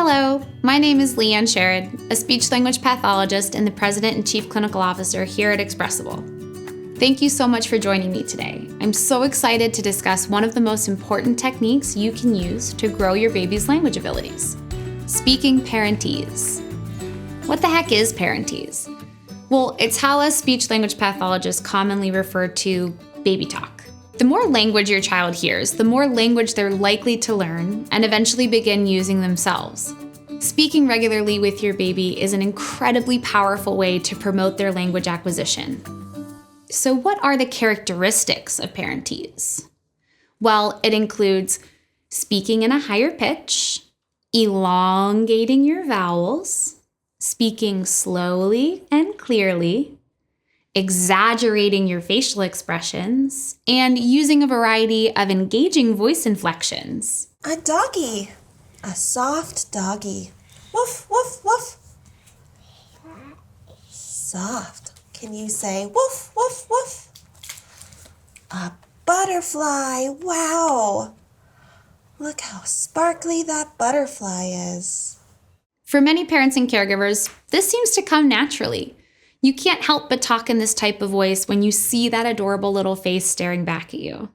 Hello, my name is Leanne Sherrod, a speech-language pathologist and the President and Chief Clinical Officer here at Expressable. Thank you so much for joining me today. I'm so excited to discuss one of the most important techniques you can use to grow your baby's language abilities: speaking parentese. What the heck is parentese? Well, it's how us speech-language pathologists commonly refer to baby talk. The more language your child hears, the more language they're likely to learn and eventually begin using themselves. Speaking regularly with your baby is an incredibly powerful way to promote their language acquisition. So what are the characteristics of parentese? Well, it includes speaking in a higher pitch, elongating your vowels, speaking slowly and clearly, exaggerating your facial expressions, and using a variety of engaging voice inflections. A doggy. A soft doggy. Woof, woof, woof. Soft. Can you say woof, woof, woof? A butterfly. Wow. Look how sparkly that butterfly is. For many parents and caregivers, this seems to come naturally. You can't help but talk in this type of voice when you see that adorable little face staring back at you.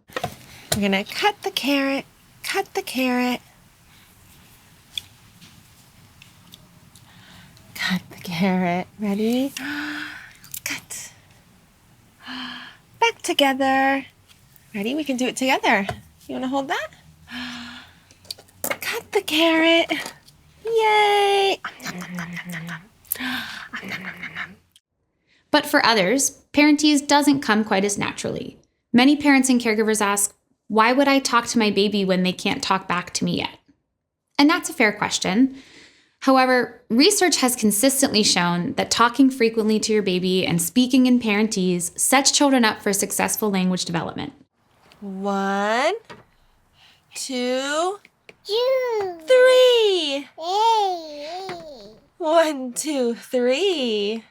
We're gonna cut the carrot, cut the carrot. Cut the carrot. Ready? Cut. Back together. Ready? We can do it together. You wanna hold that? Cut the carrot. Yay! Nom, nom, nom, nom, nom, nom. Nom, nom, nom, nom. But for others, parentese doesn't come quite as naturally. Many parents and caregivers ask, why would I talk to my baby when they can't talk back to me yet? And that's a fair question. However, research has consistently shown that talking frequently to your baby and speaking in parentese sets children up for successful language development. 1, 2, 3. 1, 2, 3.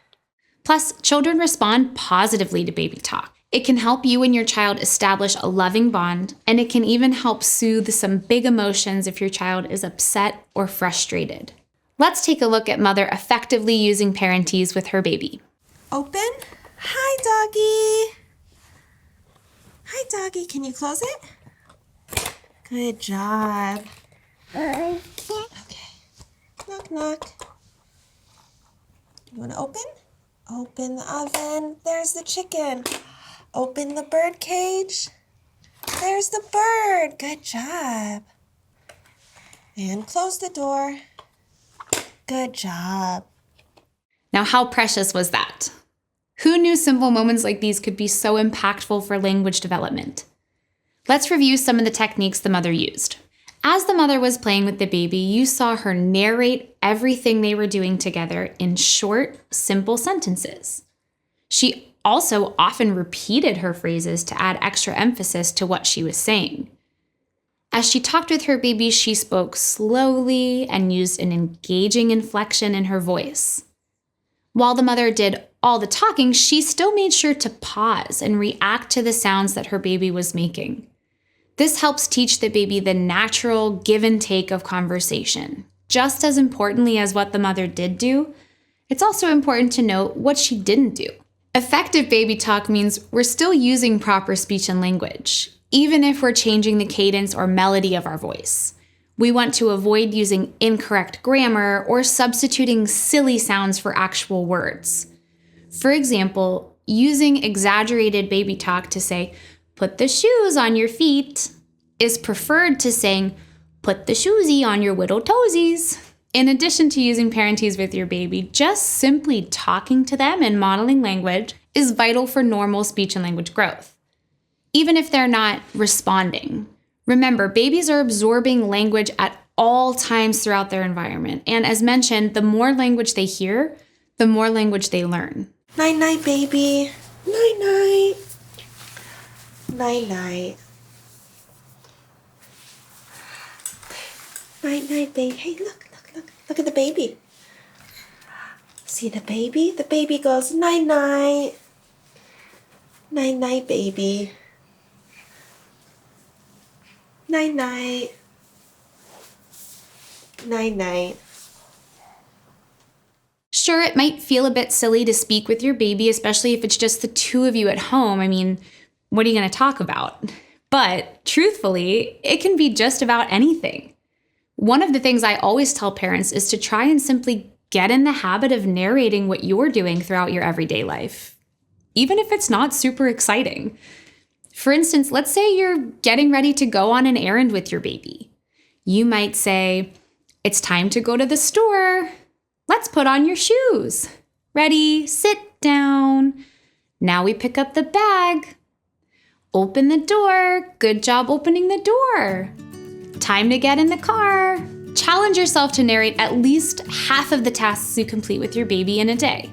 Plus, children respond positively to baby talk. It can help you and your child establish a loving bond, and it can even help soothe some big emotions if your child is upset or frustrated. Let's take a look at mother effectively using parentese with her baby. Open. Hi, doggy. Hi, doggy. Can you close it? Good job. Okay. Knock, knock. You want to open? Open the oven. There's the chicken. Open the bird cage. There's the bird. Good job. And close the door. Good job. Now, how precious was that? Who knew simple moments like these could be so impactful for language development? Let's review some of the techniques the mother used. As the mother was playing with the baby, you saw her narrate everything they were doing together in short, simple sentences. She also often repeated her phrases to add extra emphasis to what she was saying. As she talked with her baby, she spoke slowly and used an engaging inflection in her voice. While the mother did all the talking, she still made sure to pause and react to the sounds that her baby was making. This helps teach the baby the natural give and take of conversation. Just as importantly as what the mother did do, it's also important to note what she didn't do. Effective baby talk means we're still using proper speech and language, even if we're changing the cadence or melody of our voice. We want to avoid using incorrect grammar or substituting silly sounds for actual words. For example, using exaggerated baby talk to say, "Put the shoes on your feet," is preferred to saying, "Put the shoesy on your little toesies." In addition to using parentese with your baby, just simply talking to them and modeling language is vital for normal speech and language growth, even if they're not responding. Remember, babies are absorbing language at all times throughout their environment. And as mentioned, the more language they hear, the more language they learn. Night-night, baby. Night-night. Night-night. Night-night, baby. Hey, look, look, look. Look at the baby. See the baby? The baby goes, night-night. Night-night, baby. Night-night. Night-night. Sure, it might feel a bit silly to speak with your baby, especially if it's just the two of you at home. I mean, what are you going to talk about? But truthfully, it can be just about anything. One of the things I always tell parents is to try and simply get in the habit of narrating what you're doing throughout your everyday life, even if it's not super exciting. For instance, let's say you're getting ready to go on an errand with your baby. You might say, "It's time to go to the store. Let's put on your shoes. Ready, sit down. Now we pick up the bag. Open the door. Good job opening the door. Time to get in the car." Challenge yourself to narrate at least half of the tasks you complete with your baby in a day.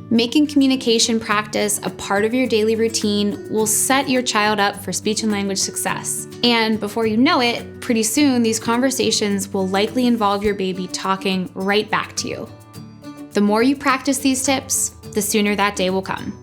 Making communication practice a part of your daily routine will set your child up for speech and language success. And before you know it, pretty soon these conversations will likely involve your baby talking right back to you. The more you practice these tips, the sooner that day will come.